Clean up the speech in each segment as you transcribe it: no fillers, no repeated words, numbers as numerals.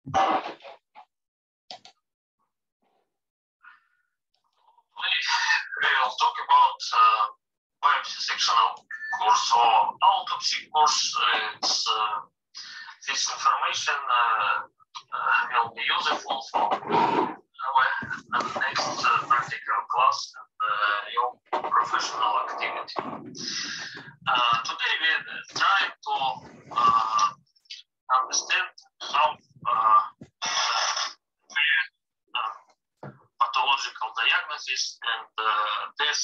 We will talk about biopsy sectional course or autopsy course. This information will be useful for our next practical class and your professional activity. Today we try to understand how pathological diagnosis and death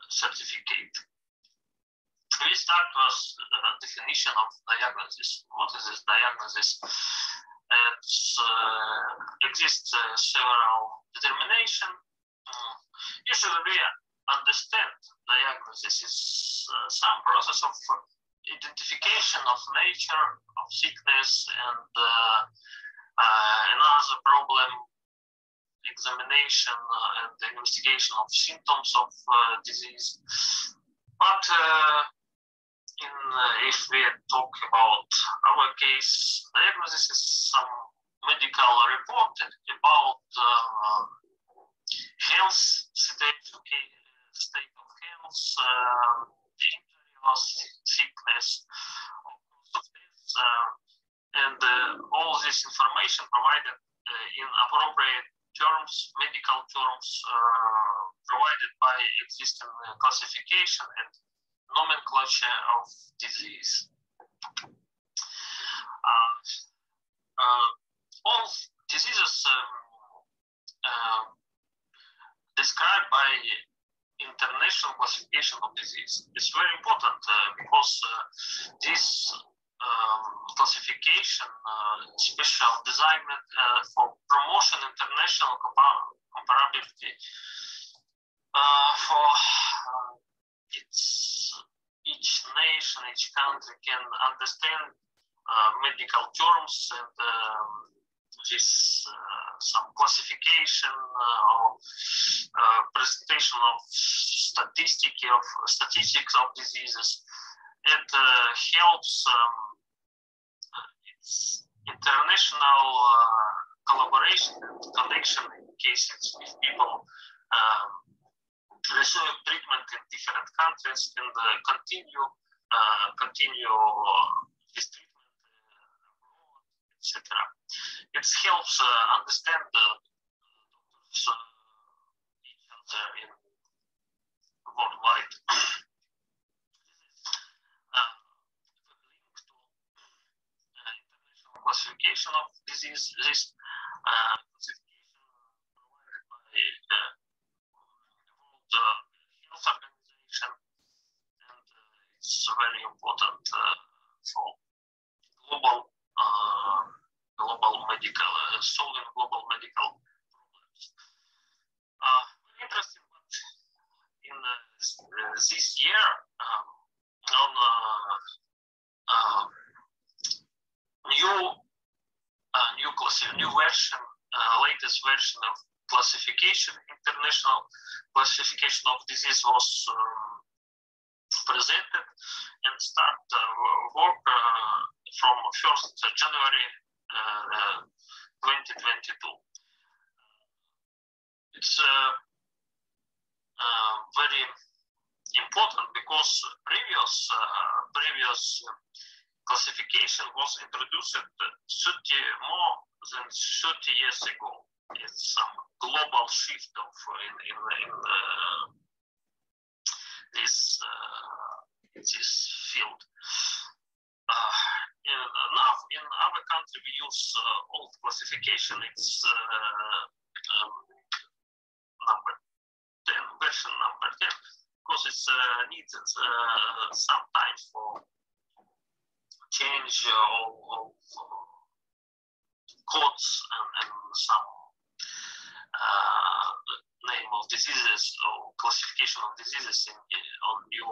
certificate. We start with definition of diagnosis. What is this diagnosis? It exists several determinations. Usually we understand diagnosis is some process of identification of nature of sickness and another problem, examination and investigation of symptoms of disease. But if we talk about our case, diagnosis is some medical report about health situation, state of health, injury or sickness, of death, and all this information provided in appropriate terms, medical terms provided by existing classification and nomenclature of disease. All diseases described by international classification of disease. It's very important because this classification special designed for promotion international comparability for each nation, each country can understand medical terms and this some classification or presentation of statistics of diseases. It helps its international collaboration and connection in cases if people receive treatment in different countries and continue this treatment abroad, etc. It helps understand each other in worldwide. Classification of disease. This classification provided by the World Health Organization, and it's very important for global medical solving global medical problems. Very interesting, but in this year new version, latest version of classification, international classification of disease was presented and start work from 1st January 2022. It's very important because previous classification was introduced more than 30 years ago. It's some global shift of in this field. Now in our country we use old classification. It's version number 10, because it's needed some time for change of codes and some name of diseases or classification of diseases on new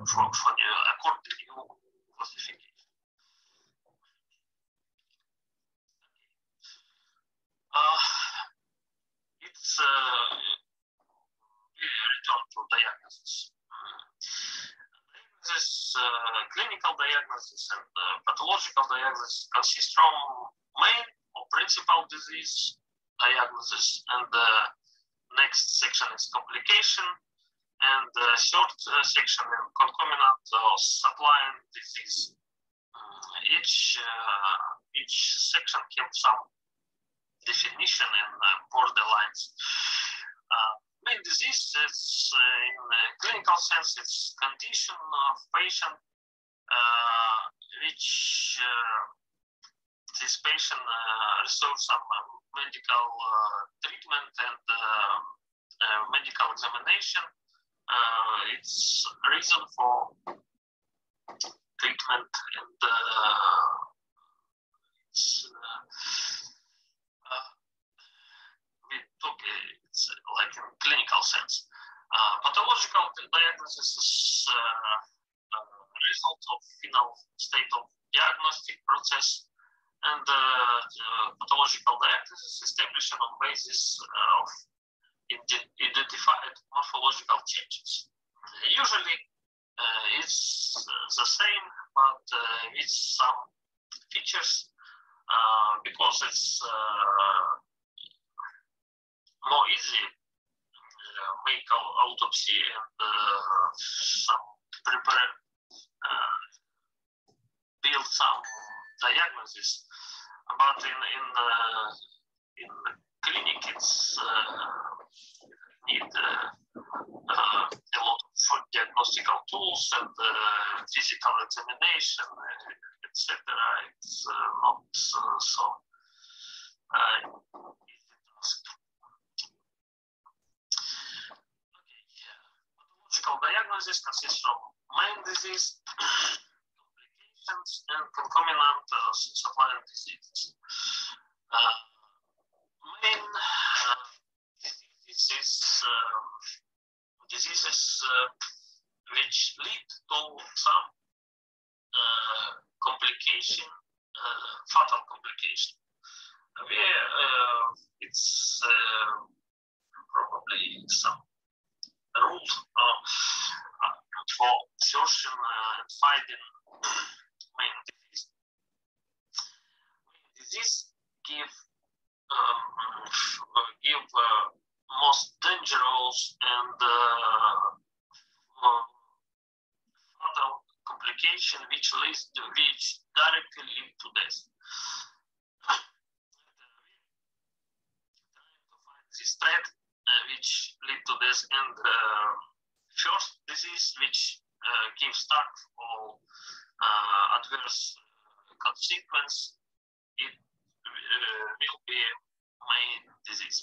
according to new classification. It's we return to diagnosis. This clinical diagnosis and pathological diagnosis consists from main or principal disease diagnosis, and the next section is complication, and the third section is concomitant or supplying disease. Each section has some definition and borderlines. Main disease is, in clinical sense, it's condition of patient which this patient receives some medical treatment and medical examination. It's a reason for treatment, and it's like in clinical sense. Pathological diagnosis is a result of final state of diagnostic process, and pathological diagnosis is established on basis of identified morphological changes. Usually it's the same, but with some features, because it's more easy make autopsy and some prepare build some diagnosis, but in clinic it's need a lot of diagnostical tools and physical examination, etc. It's not so easy task. Pathological diagnosis consists from main disease, complications, and concomitant supplying diseases. Main diseases which lead to some complication, fatal complication. It's probably some rules for searching and finding main disease. Main disease give most dangerous and fatal complication which directly lead to death. Trying to find this threat which lead to death, and first disease which gives start or adverse consequence, it will be main disease.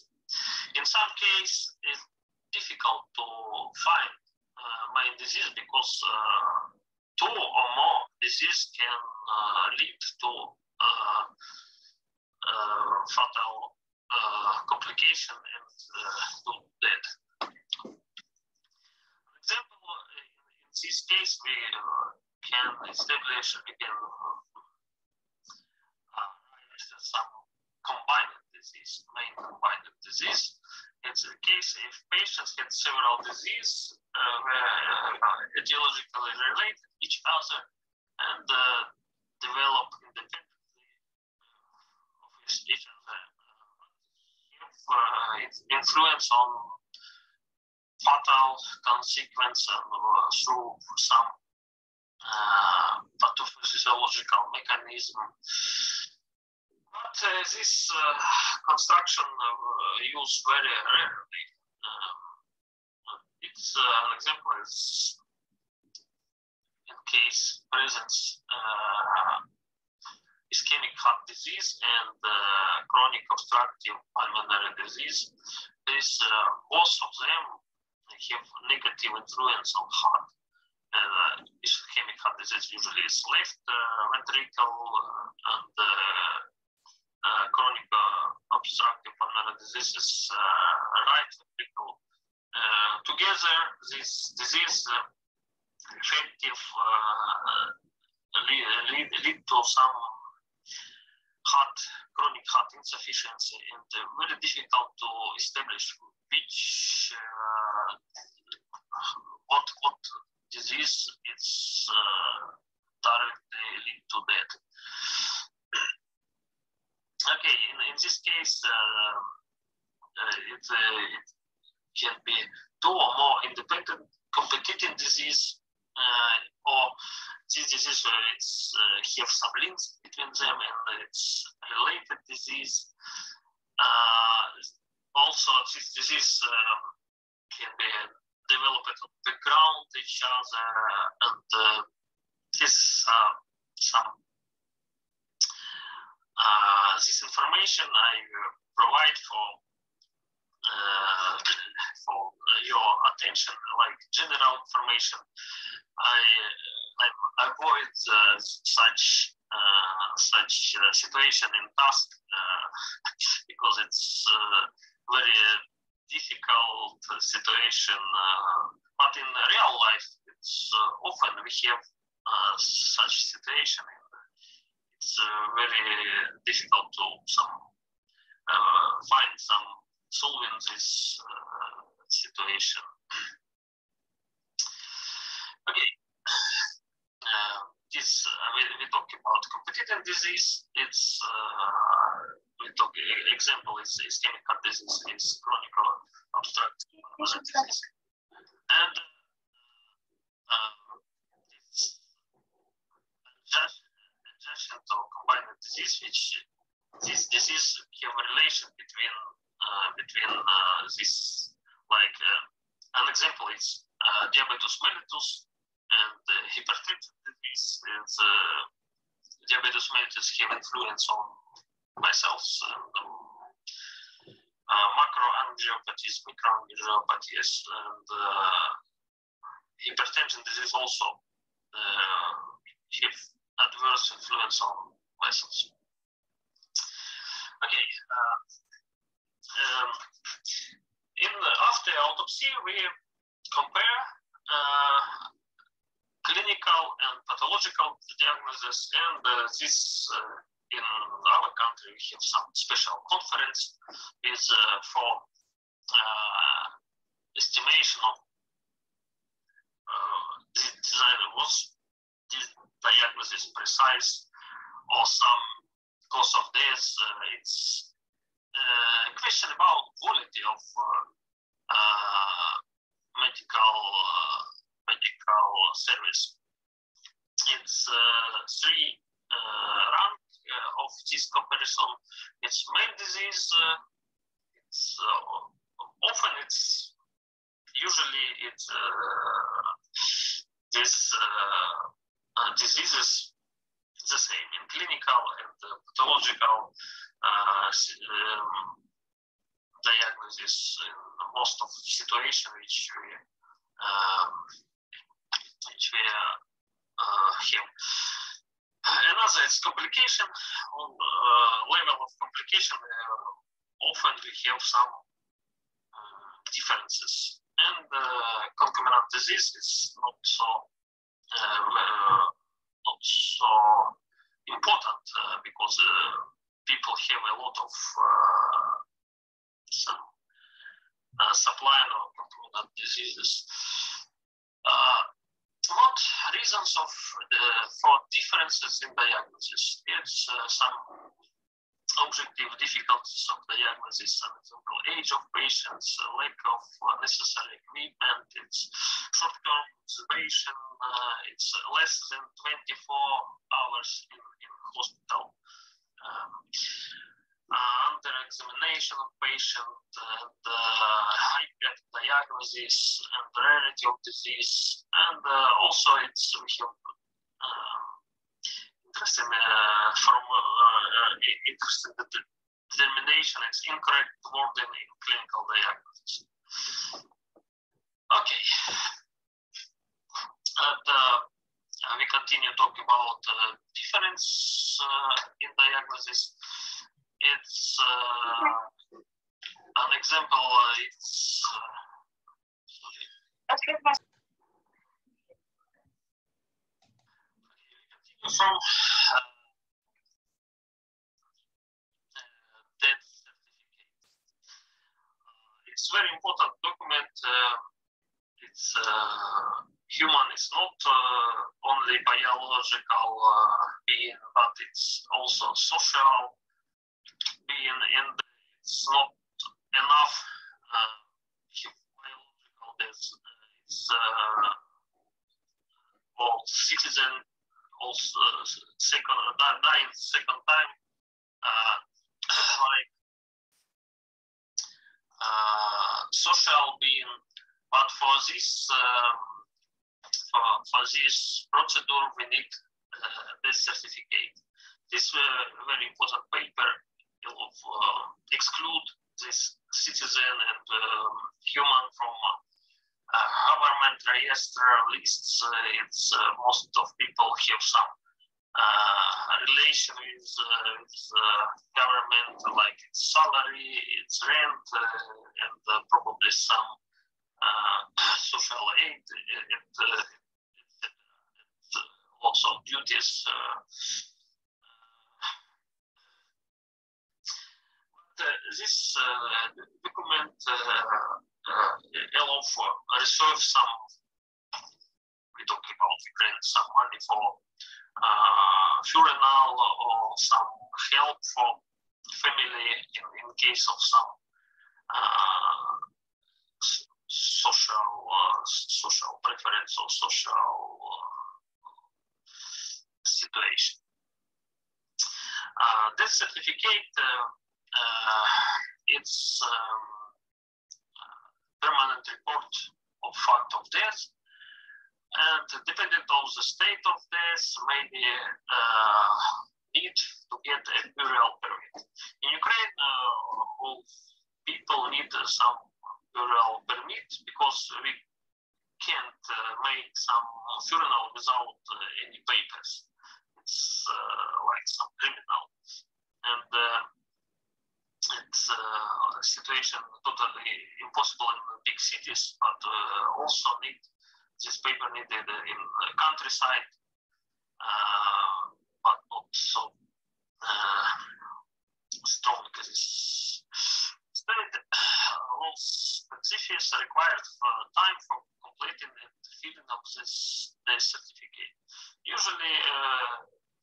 In some cases, it's difficult to find main disease because two or more disease can lead to fatal complication and to death. For example, in this case, we can establish again some combined disease, main combined disease. It's a case if patients had several diseases etiologically related each other and develop independently of each other, have its influence on fatal consequence and through some pathophysiological mechanism. But this construction used very rarely. It's an example is in case presence ischemic heart disease and chronic obstructive pulmonary disease. Both of them have negative influence on heart. Ischemic heart disease usually is left ventricle, and chronic obstructive pulmonary disease is right ventricle. Together, this disease effective lead to some chronic heart insufficiency, and very difficult to establish which what disease it's directly lead to that. Okay, in this case, it can be two or more independent competing disease, or this disease where it's have some links between them and it's related disease. Also, this disease can be developed on background each other, and this this information I provide for your attention, like general information. I avoid such situation in task because it's very difficult situation. But in real life, it's often we have such situation. It's very difficult to find some solving this situation. Okay, this we talk about competitive disease. It's we talk example is ischemic heart disease, is chronic obstructive disease, and this adjacent or combined disease, which this disease have a relation between this, like an example is diabetes mellitus and hypertension disease. And diabetes mellitus have influence on myself and macroangiopathies, microangiopathies, and hypertension disease also have adverse influence on vessels. Okay. After autopsy, we compare clinical and pathological diagnoses, and this in our country we have some special conference with for estimation of the design was this diagnosis precise or some cause of death. It's a question about quality of medical service. It's three rank of this comparison. It's male disease. It's often it's usually it's this diseases the same in clinical and pathological diagnosis in most of situations which we have. Another is complication. On level of complication, often we have some differences, and concomitant disease is not so important because people have a lot of some supply of concomitant diseases. What reasons of for differences in diagnosis? It's some objective difficulties of diagnosis, for example, age of patients, lack of necessary equipment, it's short-term observation, it's less than 24 hours in hospital, under examination of patient, and high diagnosis and rarity of disease, and also it's we have interesting interesting determination. It's incorrect wording in clinical diagnosis. Okay, and we continue talking about difference in diagnosis. It's an example. It's from death certificate. It's very important document. It's human is not only biological being, but it's also social being, and it's not enough biological death. It's all citizen also dying second time, like social being. But for this procedure, we need this certificate. This very important paper will exclude this citizen and human from government register lists. It's most of people have some relation with government, like its salary, its rent, and probably some social aid, and lots of duties. This document allow for reserve some. We talk about Ukraine, some money for funeral or some help for family in case of some social preference or social situation. This certificate, it's permanent report of fact of death, and depending on the state of death, maybe need to get a burial permit. In Ukraine, all people need some burial permit because we can't make some funeral without any papers. It's like some criminal, and it's a situation totally impossible in big cities, but also need this paper needed in the countryside, but not so strong as this state. All specifics required time for completing and filling of this certificate. Usually,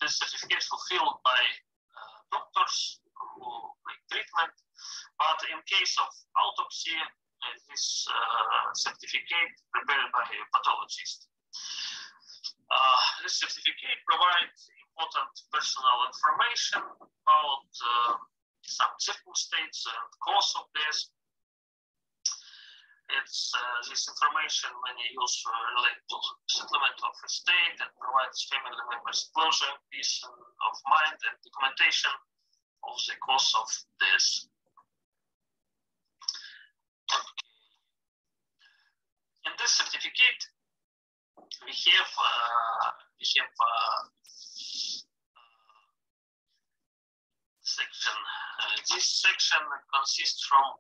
this certificate is fulfilled by doctors who make treatment, but in case of autopsy, this certificate prepared by a pathologist. This certificate provides important personal information about some circumstances and cause of death. It's this information many use related to settlement of estate and provides family members closure, peace of mind, and documentation of the cause of death. In this certificate, we have section. This section consists from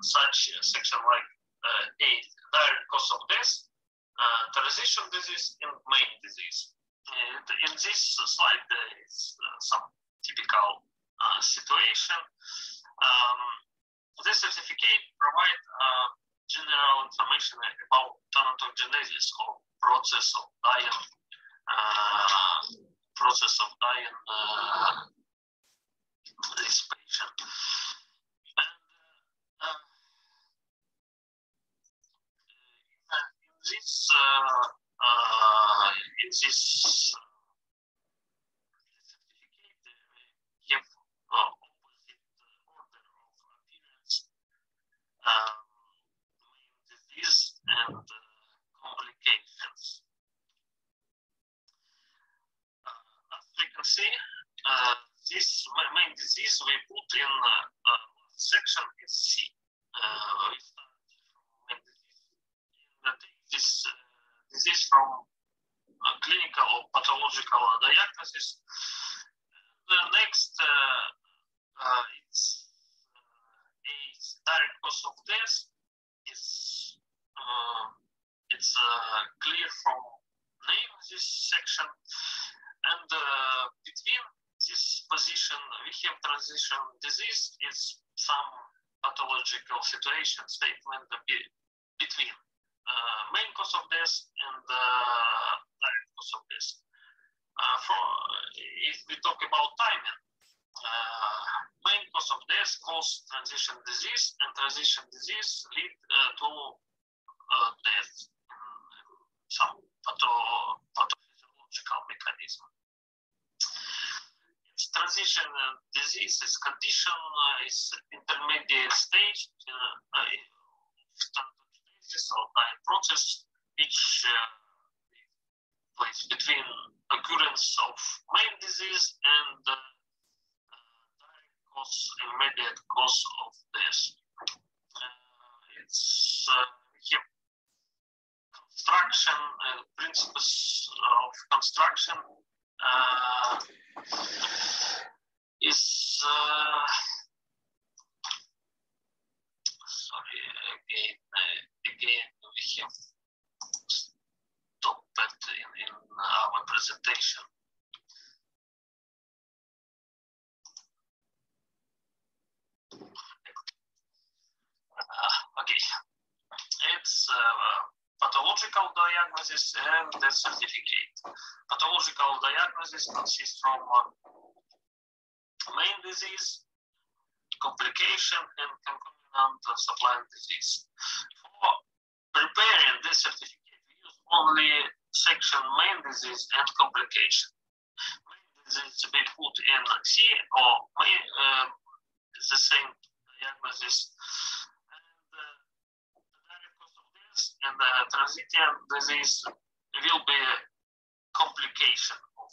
such a section like direct cause of death, transition disease, and main disease. In this slide, there is some typical situation. This certificate provides general information about thanatogenesis or process of dying. This patient. And in this certificate, we have opposite order of appearance, main disease, and complications. As we can see, this main disease we put in section is C. We start from main disease. This disease from clinical or pathological diagnosis. The next it's a direct cause of death. It's clear from name this section, and between this position, we have transition disease. It's some pathological situation statement between main cause of death and direct cause of death. If we talk about timing, main cause of death cause transition disease, and transition disease lead to death in some pathological mechanism. Transition disease is condition, is intermediate stage or dying process, which place between occurrence of main disease and direct cause, immediate cause of death. It's construction, principles of construction is sorry, again we have stopped it in our presentation. Okay, it's pathological diagnosis and the certificate. Pathological diagnosis consists from main disease, complication, and concomitant supplying disease. For preparing this certificate, we use only section main disease and complication. Main disease we put in C or the same diagnosis, and the direct cause of death and the transient disease will be complication of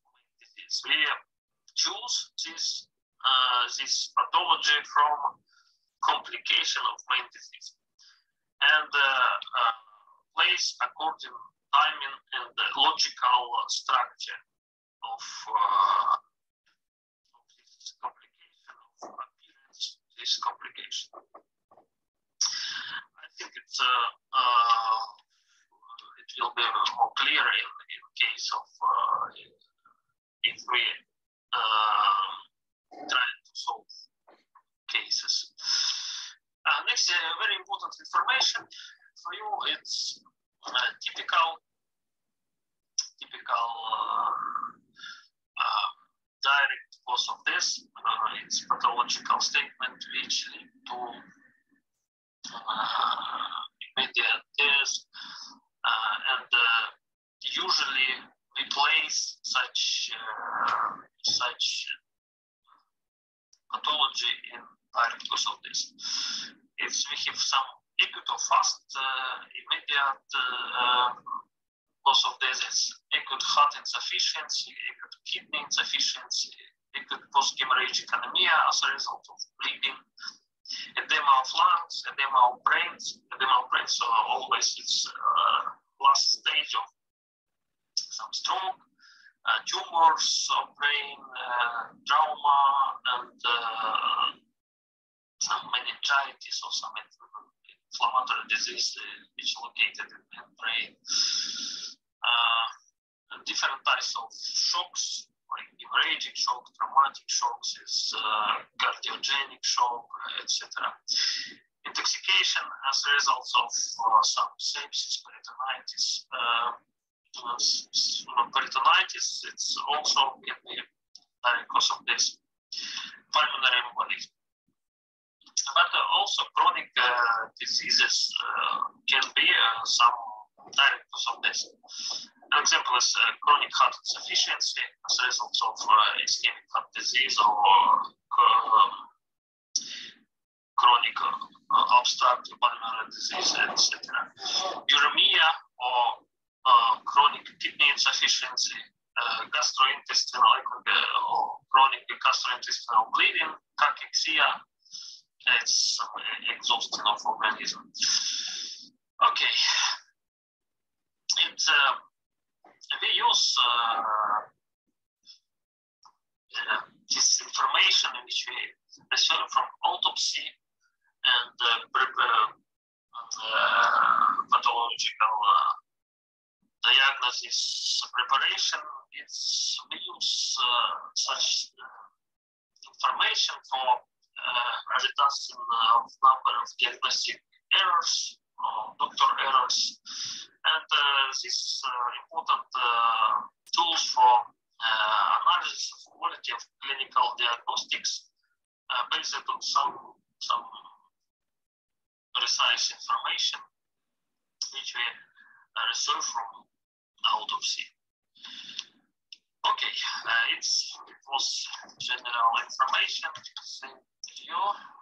main disease. We choose this pathology from complication of main disease and place according timing and the logical structure of this complication, of appearance this complication. I think it will be more clear in case of if we try to solve cases. Next, very important information for you. It's typical direct cause of death. It's pathological statement which lead to immediate death, and usually we place such pathology in direct cause of death. If we have some acute or fast immediate cause of death, is acute heart insufficiency, acute kidney insufficiency, acute post-hemorrhagic anemia as a result of bleeding, edema of lungs, edema of brains. So always it's last stage of some stroke, tumors of brain, trauma, and some meningitis or some inflammatory disease which is located in brain. Different types of shocks, like hemorrhagic shock, traumatic shocks, is cardiogenic shock, etc. Intoxication as a result of some sepsis, peritonitis. Peritonitis, it's also can be direct cause of death. Pulmonary embolism. But also chronic diseases can be some direct cause of death. An example is chronic heart insufficiency as a result of ischemic heart disease or chronic obstructive pulmonary disease, etc. Uremia or chronic kidney insufficiency, gastrointestinal or chronic gastrointestinal bleeding, cachexia. It's some exhausting of organism. Okay, it's we use this information which we receive from autopsy and pathological diagnosis preparation we use such information for reduction of number of diagnostic errors, doctor errors, and these important tools for analysis of quality of clinical diagnostics based on some precise information which we receive from autopsy. Okay, it was general information. Thank you.